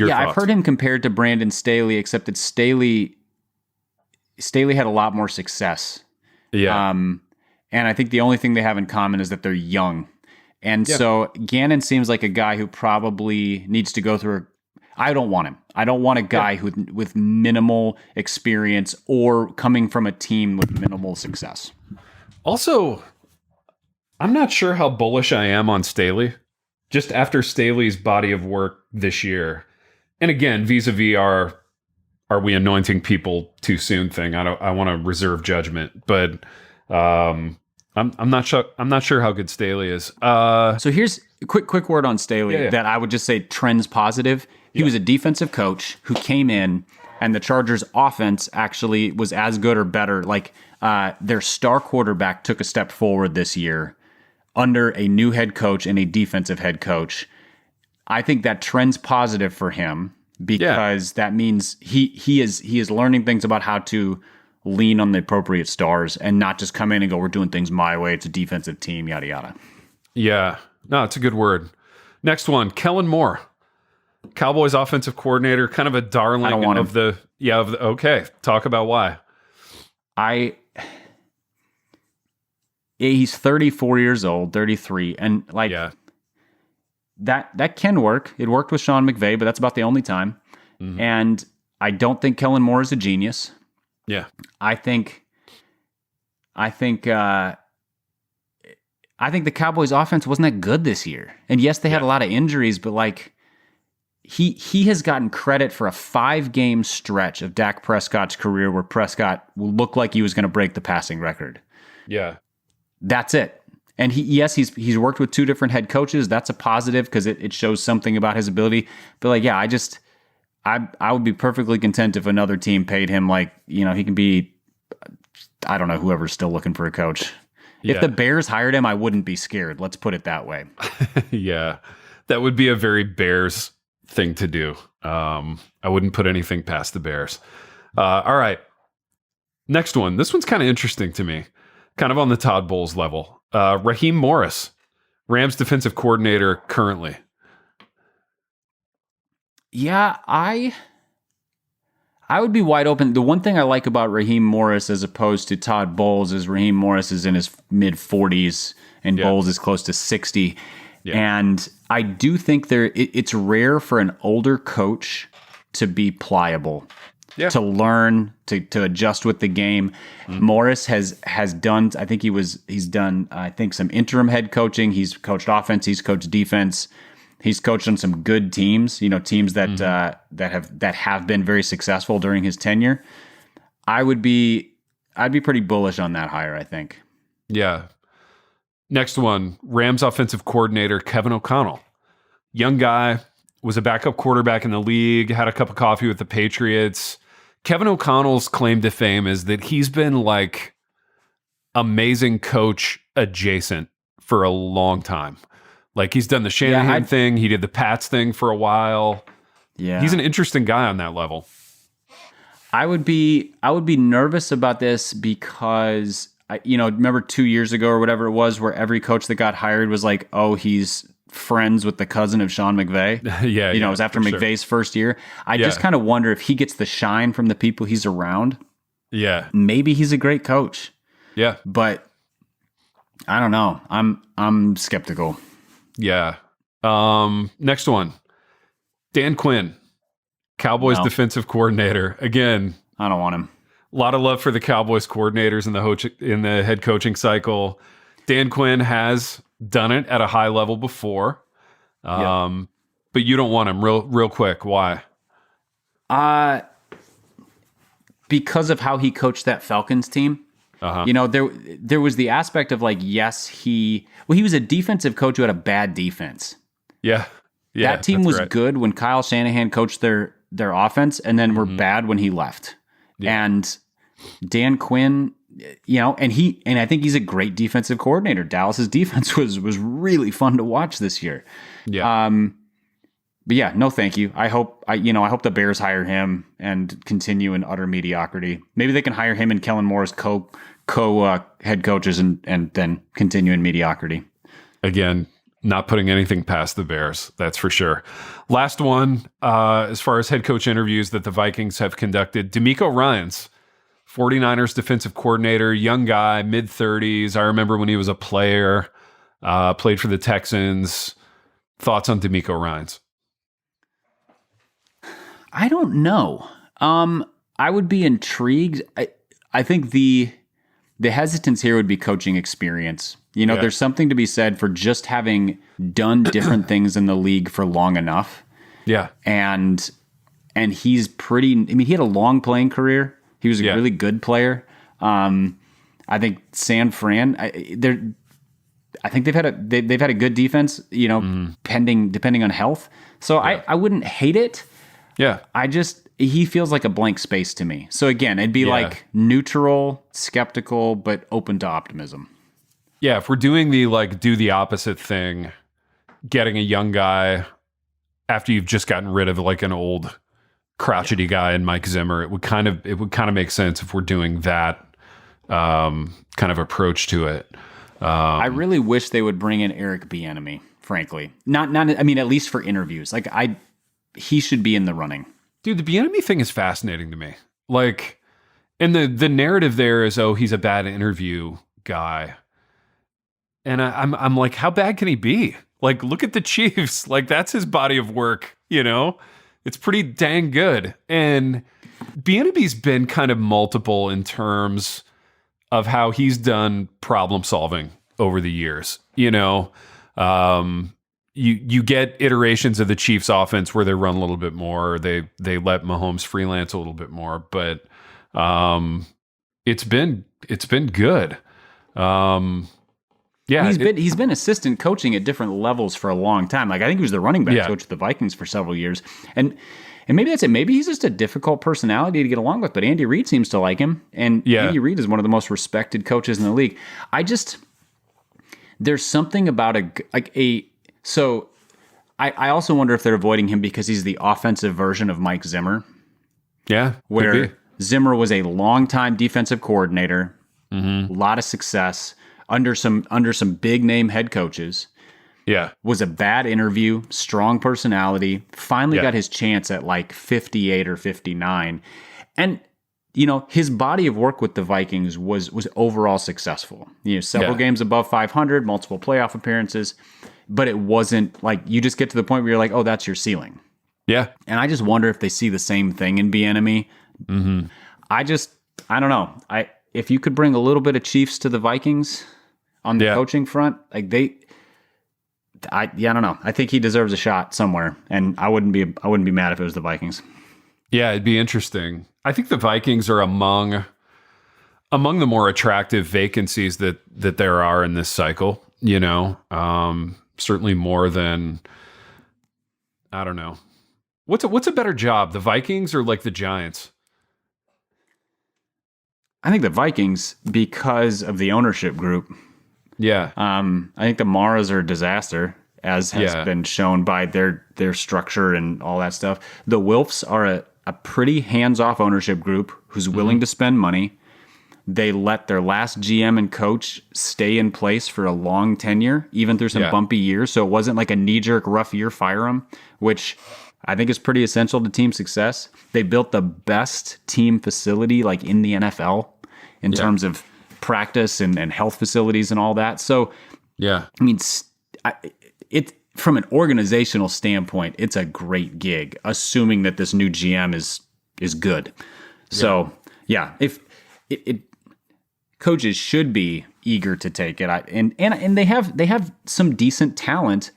thoughts? I've heard him compared to Brandon Staley, except that Staley had a lot more success. Yeah. And I think the only thing they have in common is that they're young. And so Gannon seems like a guy who probably needs to go through I don't want him. I don't want a guy with minimal experience or coming from a team with minimal success. Also, I'm not sure how bullish I am on Staley. Just after Staley's body of work this year. And again, vis-a-vis are we anointing people too soon thing. I want to reserve judgment, but I'm not sure how good Staley is. So here's a quick word on Staley that I would just say trends positive. He was a defensive coach who came in, and the Chargers' offense actually was as good or better. Like their star quarterback took a step forward this year under a new head coach and a defensive head coach. I think that trends positive for him because that means he is learning things about how to lean on the appropriate stars and not just come in and go, we're doing things my way. It's a defensive team, yada, yada. Yeah. No, it's a good word. Next one, Kellen Moore. Cowboys offensive coordinator, kind of a darling of the okay. Talk about why. He's 34 years old, 33, and that can work. It worked with Sean McVay, but that's about the only time. Mm-hmm. And I don't think Kellen Moore is a genius. Yeah. I think the Cowboys offense wasn't that good this year. And yes, they had a lot of injuries, but like he has gotten credit for a 5-game stretch of Dak Prescott's career where Prescott looked like he was going to break the passing record. Yeah. That's it. And he's worked with 2 different head coaches. That's a positive because it shows something about his ability. But like, I would be perfectly content if another team paid him he can be, I don't know, whoever's still looking for a coach. Yeah. If the Bears hired him, I wouldn't be scared. Let's put it that way. Yeah. That would be a very Bears thing to do. I wouldn't put anything past the Bears. All right. Next one. This one's kind of interesting to me. Kind of on the Todd Bowles level. Raheem Morris, Rams defensive coordinator currently. Yeah, I would be wide open. The one thing I like about Raheem Morris as opposed to Todd Bowles is Raheem Morris is in his mid-40s and Bowles is close to 60. Yeah. And I do think it's rare for an older coach to be pliable, to learn, to adjust with the game. Mm-hmm. Morris has done, I think he's done some interim head coaching. He's coached offense, he's coached defense. He's coached on some good teams, teams that that have been very successful during his tenure. I'd be pretty bullish on that hire, I think. Yeah. Next one, Rams offensive coordinator Kevin O'Connell. Young guy, was a backup quarterback in the league, had a cup of coffee with the Patriots. Kevin O'Connell's claim to fame is that he's been like amazing coach adjacent for a long time. Like he's done the Shanahan thing. He did the Pats thing for a while. Yeah. He's an interesting guy on that level. I would be nervous about this because remember 2 years ago or whatever it was where every coach that got hired was like, oh, he's friends with the cousin of Sean McVay. It was after McVay's first year. I just kind of wonder if he gets the shine from the people he's around. Yeah. Maybe he's a great coach. Yeah. But I don't know. I'm skeptical. Yeah. Next one. Dan Quinn, Cowboys defensive coordinator. Again, I don't want him. A lot of love for the Cowboys coordinators in the head coaching cycle. Dan Quinn has done it at a high level before. But you don't want him real quick. Why? Because of how he coached that Falcons team. You know, there was the aspect of like, yes, he was a defensive coach who had a bad defense. Yeah. That team was good when Kyle Shanahan coached their offense, and then were bad when he left. Yeah. And Dan Quinn, you know, and I think he's a great defensive coordinator. Dallas's defense was really fun to watch this year. Yeah. But yeah, no, thank you. I hope the Bears hire him and continue in utter mediocrity. Maybe they can hire him and Kellen Moore as co head coaches and then continue in mediocrity. Again, not putting anything past the Bears, that's for sure. Last one, as far as head coach interviews that the Vikings have conducted, DeMeco Ryans, 49ers defensive coordinator, young guy, mid-30s. I remember when he was a player, played for the Texans. Thoughts on DeMeco Ryans? I don't know. I would be intrigued. I think the hesitance here would be coaching experience. You know, there's something to be said for just having done different things in the league for long enough. Yeah. And he's pretty, I mean, he had a long playing career. He was a really good player. I think San Fran, I think they've had a good defense, you know, depending on health. So I wouldn't hate it. Yeah. He feels like a blank space to me. So again, it'd be like neutral, skeptical, but open to optimism. Yeah, if we're doing do the opposite thing, getting a young guy after you've just gotten rid of like an old crotchety guy in Mike Zimmer, it would kind of make sense if we're doing that kind of approach to it. I really wish they would bring in Eric Bieniemy, frankly. Not I mean, at least for interviews. Like he should be in the running. Dude, the Bieniemy thing is fascinating to me. Like, and the narrative there is, oh, he's a bad interview guy. And I'm like, how bad can he be? Like, look at the Chiefs. Like, that's his body of work, you know? It's pretty dang good. And Bieniemy's been kind of multiple in terms of how he's done problem solving over the years. You know, you get iterations of the Chiefs offense where they run a little bit more, they let Mahomes freelance a little bit more, but it's been good. Yeah, he's been assistant coaching at different levels for a long time. Like I think he was the running back coach of the Vikings for several years, and maybe that's it. Maybe he's just a difficult personality to get along with. But Andy Reid seems to like him, and Andy Reid is one of the most respected coaches in the league. There's something about So I also wonder if they're avoiding him because he's the offensive version of Mike Zimmer. Yeah, where Zimmer was a longtime defensive coordinator, a lot of success. Under some big name head coaches, was a bad interview, strong personality. Finally got his chance at like 58 or 59, and you know his body of work with the Vikings was overall successful. You know, several games above 500, multiple playoff appearances, but it wasn't like you just get to the point where you're like, oh, that's your ceiling. Yeah, and I just wonder if they see the same thing in Bieniemy. I don't know. If you could bring a little bit of Chiefs to the Vikings on the coaching front, like I don't know. I think he deserves a shot somewhere, and I wouldn't be mad if it was the Vikings. Yeah, it'd be interesting. I think the Vikings are among the more attractive vacancies that there are in this cycle. You know, certainly more than, I don't know. What's a better job, the Vikings or like the Giants? I think the Vikings because of the ownership group. Yeah. I think the Maras are a disaster, as has been shown by their structure and all that stuff. The Wilfs are a pretty hands-off ownership group who's willing to spend money. They let their last GM and coach stay in place for a long tenure, even through some bumpy years. So it wasn't like a knee-jerk rough year, fire them, which I think is pretty essential to team success. They built the best team facility like in the NFL in terms of practice and health facilities and all that. So, I mean, it from an organizational standpoint, it's a great gig, assuming that this new GM is good. So, if coaches should be eager to take it, and they have some decent talent,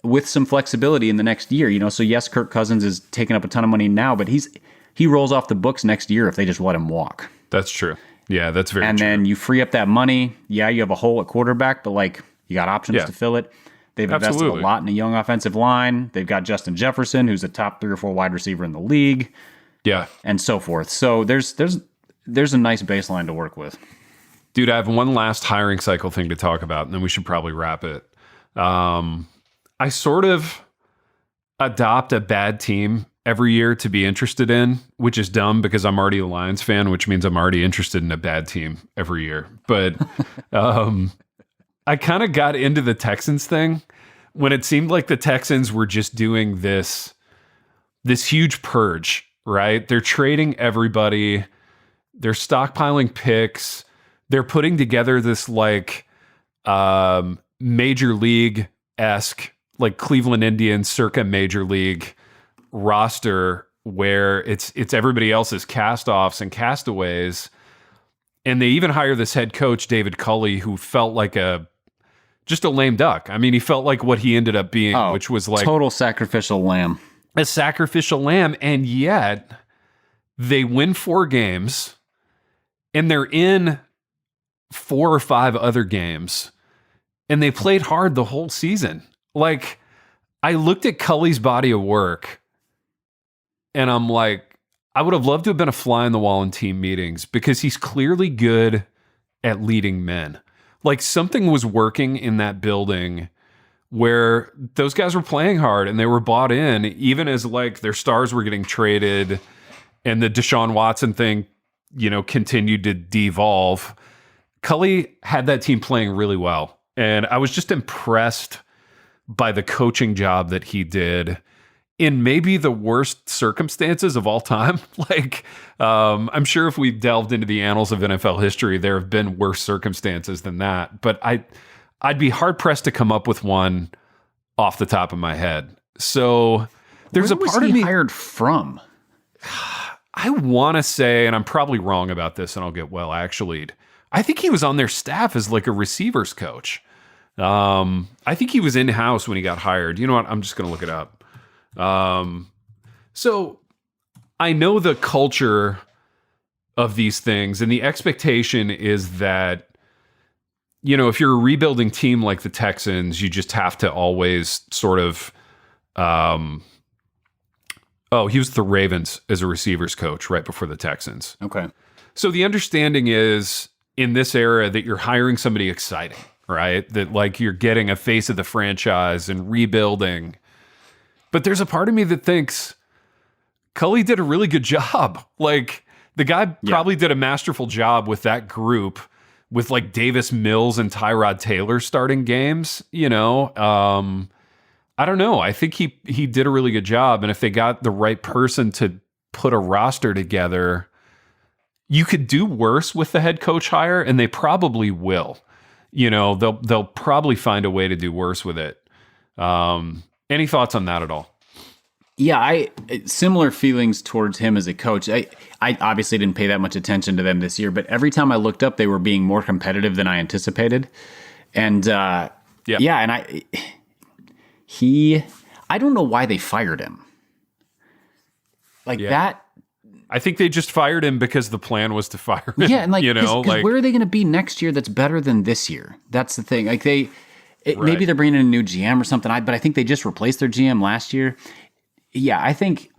with some flexibility in the next year. You know, so yes, Kirk Cousins is taking up a ton of money now, but he rolls off the books next year if they just let him walk. That's true. Yeah, that's very and true. then you free up that money. Yeah, you have a hole at quarterback, but like you got options to fill it. They've invested a lot in a young offensive line. They've got Justin Jefferson, who's a top 3 or 4 wide receiver in the league. Yeah. And so forth. So there's a nice baseline to work with. Dude, I have one last hiring cycle thing to talk about, and then we should probably wrap it. I sort of adopt a bad team every year to be interested in, which is dumb because I'm already a Lions fan, which means I'm already interested in a bad team every year. But I kind of got into the Texans thing when it seemed like the Texans were just doing this huge purge, right? They're trading everybody. They're stockpiling picks. They're putting together this like major league-esque, like Cleveland Indians circa major league roster where it's everybody else's cast-offs and castaways. And they even hire this head coach, David Culley, who felt like just a lame duck. I mean, he felt like what he ended up being, which was like total sacrificial lamb. A sacrificial lamb. And yet they win 4 games and they're in 4 or 5 other games and they played hard the whole season. Like, I looked at Culley's body of work and I'm like, I would have loved to have been a fly on the wall in team meetings because he's clearly good at leading men. Like, something was working in that building where those guys were playing hard and they were bought in, even as like their stars were getting traded and the Deshaun Watson thing, continued to devolve. Culley had that team playing really well. And I was just impressed by the coaching job that he did in maybe the worst circumstances of all time. Like, I'm sure if we delved into the annals of NFL history, there have been worse circumstances than that. But I'd be hard pressed to come up with one off the top of my head. So there's a part of me hired from. I want to say, and I'm probably wrong about this, and I'll get well actually. I think he was on their staff as like a receivers coach. I think he was in-house when he got hired. You know what? I'm just going to look it up. So I know the culture of these things, and the expectation is that, if you're a rebuilding team like the Texans, you just have to always sort of, he was the Ravens as a receivers coach right before the Texans. Okay. So the understanding is in this era that you're hiring somebody exciting, right? That like you're getting a face of the franchise and rebuilding. But there's a part of me that thinks Culley did a really good job. Like, the guy probably did a masterful job with that group, with like Davis Mills and Tyrod Taylor starting games. I don't know. I think he did a really good job. And if they got the right person to put a roster together, you could do worse with the head coach hire, and they probably will. They'll probably find a way to do worse with it. Any thoughts on that at all? Yeah, similar feelings towards him as a coach. I obviously didn't pay that much attention to them this year, but every time I looked up, they were being more competitive than I anticipated. And I don't know why they fired him. That. I think they just fired him because the plan was to fire him. Yeah, and cause where are they going to be next year that's better than this year? That's the thing. Like maybe they're bringing in a new GM or something. But I think they just replaced their GM last year. Yeah, I think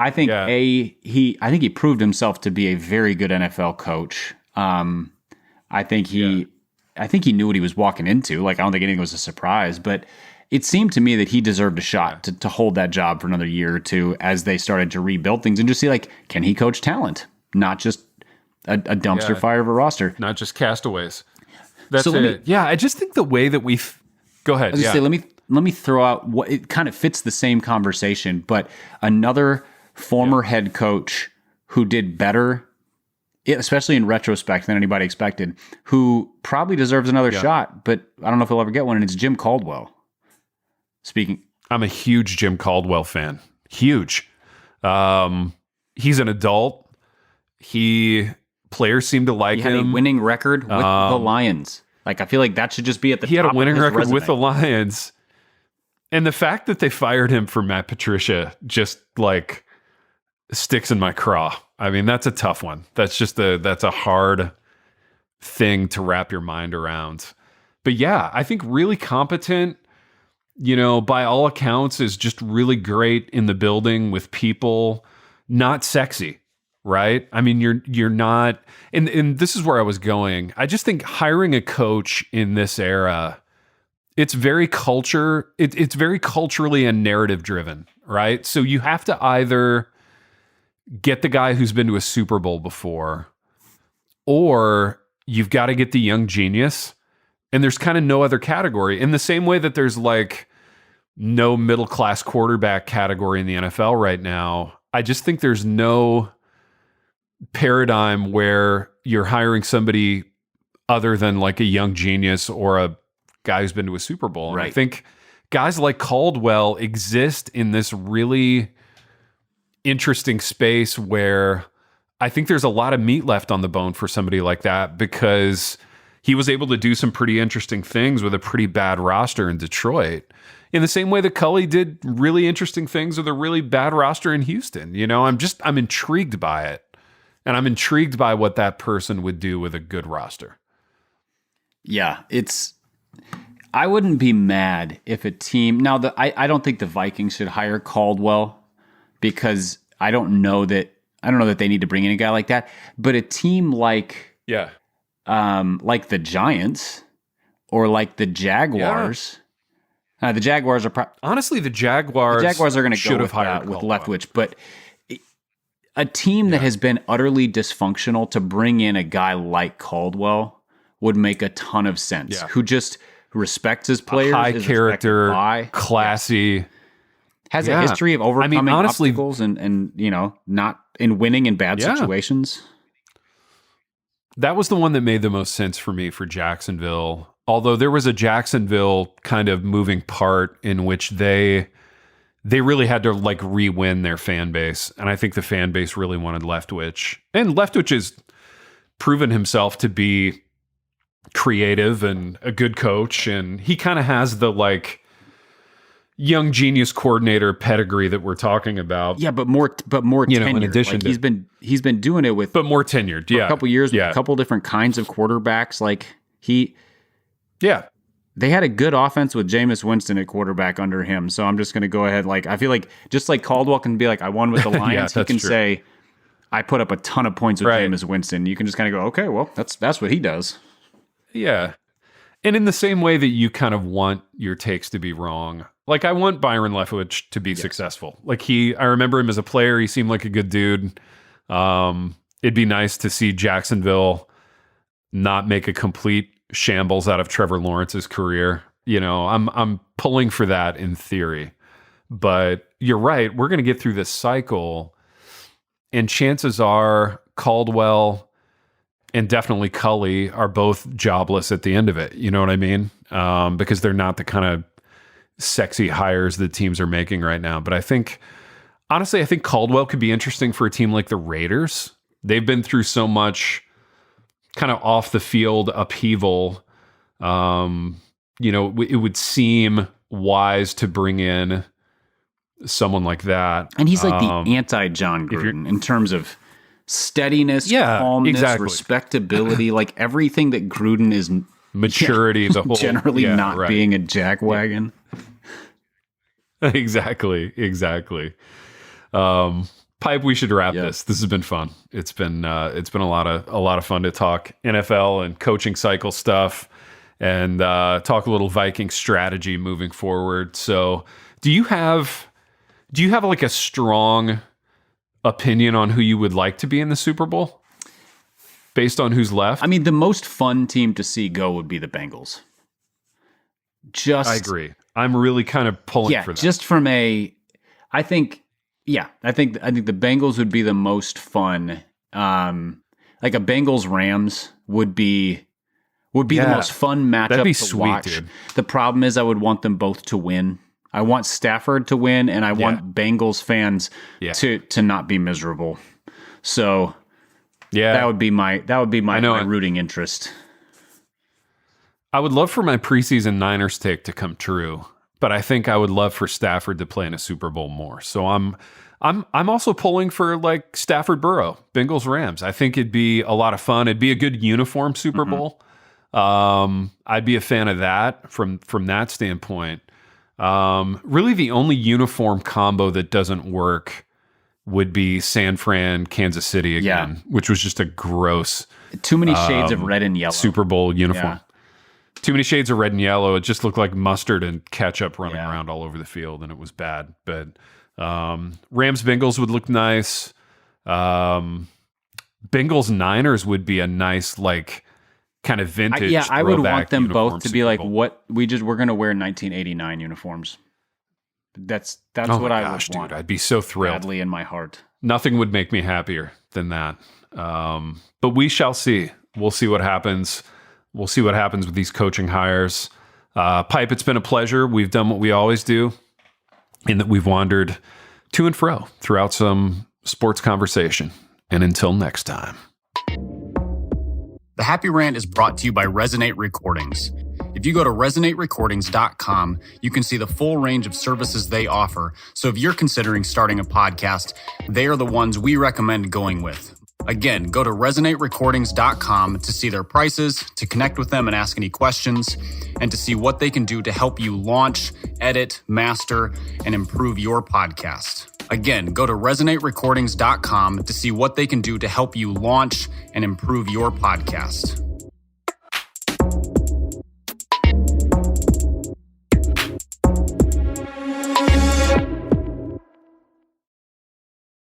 he proved himself to be a very good NFL coach. I think he knew what he was walking into. Like, I don't think anything was a surprise, but it seemed to me that he deserved a shot to hold that job for another year or two as they started to rebuild things and just see, like, can he coach talent, not just a dumpster fire of a roster, not just castaways. That's it. I just think the way that go ahead. I was just say, let me throw out what it kind of fits the same conversation, but another former head coach who did better, especially in retrospect, than anybody expected, who probably deserves another shot, but I don't know if he'll ever get one, and it's Jim Caldwell. I'm a huge Jim Caldwell fan. Huge. He's an adult. Players seem to like him. He had a winning record with the Lions. Like, I feel like that should just be at the top. He had a winning record resume. with the Lions. And the fact that they fired him for Matt Patricia just like sticks in my craw. I mean, that's a tough one. That's a hard thing to wrap your mind around. But yeah, I think really competent, by all accounts is just really great in the building with people, not sexy, right? I mean, you're not, and this is where I was going. I just think hiring a coach in this era, it's very it's very culturally and narrative driven, right? So you have to either get the guy who's been to a Super Bowl before, or you've got to get the young genius. And there's kind of no other category. In the same way that there's like no middle class quarterback category in the NFL right now, I just think there's no paradigm where you're hiring somebody other than like a young genius or a guy who's been to a Super Bowl. And Right. I think guys like Caldwell exist in this really interesting space where I think there's a lot of meat left on the bone for somebody like that, because he was able to do some pretty interesting things with a pretty bad roster in Detroit, in the same way that Cully did really interesting things with a really bad roster in Houston. I'm intrigued by it, and I'm intrigued by what that person would do with a good roster. Yeah, I wouldn't be mad if a team, now I don't think the Vikings should hire Caldwell, because I don't know that they need to bring in a guy like that. But a team like the Giants or like the Jaguars, the Jaguars are honestly the Jaguars are going to should go have hired with Caldwell. Leftwich, but a team that has been utterly dysfunctional, to bring in a guy like Caldwell would make a ton of sense. Yeah. Who just respects his players, High is character, respected by, classy. has a history of overcoming honestly, obstacles and not in winning in bad situations. That was the one that made the most sense for me for Jacksonville. Although there was a Jacksonville kind of moving part in which they really had to like re-win their fan base. And I think the fan base really wanted Leftwich. And Leftwich has proven himself to be creative and a good coach. And he kind of has the like young genius coordinator pedigree that we're talking about. Yeah, but more tenured. in addition like to he's been doing it with but more tenured. Yeah. a couple years with a couple different kinds of quarterbacks. Like they had a good offense with Jameis Winston at quarterback under him. So I'm just going to go ahead. Like, I feel like just like Caldwell can be like, I won with the Lions. He can say, I put up a ton of points with Jameis Winston. You can just kind of go, okay, well, that's what he does. Yeah. And in the same way that you kind of want your takes to be wrong, like I want Byron Leftwich to be successful. Like I remember him as a player. He seemed like a good dude. It'd be nice to see Jacksonville not make a complete shambles out of Trevor Lawrence's career. I'm pulling for that in theory, but you're right. We're going to get through this cycle, and chances are Caldwell and definitely Cully are both jobless at the end of it. You know what I mean? Because they're not the kind of sexy hires that teams are making right now. But honestly, I think Caldwell could be interesting for a team like the Raiders. They've been through so much kind of off the field upheaval. It would seem wise to bring in someone like that. And he's like the anti-John Gruden in terms of steadiness, calmness, respectability, like everything that Gruden is. Maturity, the whole generally not being a jackwagon. Exactly. Pipe, we should wrap this. This has been fun. It's been a lot of fun to talk NFL and coaching cycle stuff, and talk a little Viking strategy moving forward. So, do you have like a strong opinion on who you would like to be in the Super Bowl based on who's left? I mean, the most fun team to see go would be the Bengals. I agree. I'm really kind of pulling for that. Just from I think the Bengals would be the most fun. Like a Bengals Rams would be the most fun matchup that'd be to sweet, watch. dude. The problem is I would want them both to win. I want Stafford to win, and I want Bengals fans to not be miserable. So that would be my rooting interest. I would love for my preseason Niners take to come true, but I think I would love for Stafford to play in a Super Bowl more. So I'm also pulling for like Stafford Burrow, Bengals Rams. I think it'd be a lot of fun. It'd be a good uniform Super Bowl. I'd be a fan of that from that standpoint. Really the only uniform combo that doesn't work would be San Fran, Kansas City again, which was just a gross. Too many shades of red and yellow. Super Bowl uniform. Yeah. Too many shades of red and yellow. It just looked like mustard and ketchup running around all over the field, and it was bad. But Rams Bengals would look nice. Bengals Niners would be a nice like kind of vintage. I would want them both to be like Bowl. what we're going to wear 1989 uniforms. That's what I would want. I'd be so thrilled. Badly in my heart. Nothing Nothing would make me happier than that. But we shall see. We'll see what happens. We'll see what happens with these coaching hires. Pipe, it's been a pleasure. We've done what we always do, in that we've wandered to and fro throughout some sports conversation. And until next time. The Happy Rant is brought to you by Resonate Recordings. If you go to resonaterecordings.com, you can see the full range of services they offer. So if you're considering starting a podcast, they are the ones we recommend going with. Again, go to resonaterecordings.com to see their prices, to connect with them and ask any questions, and to see what they can do to help you launch, edit, master, and improve your podcast. Again, go to resonaterecordings.com to see what they can do to help you launch and improve your podcast.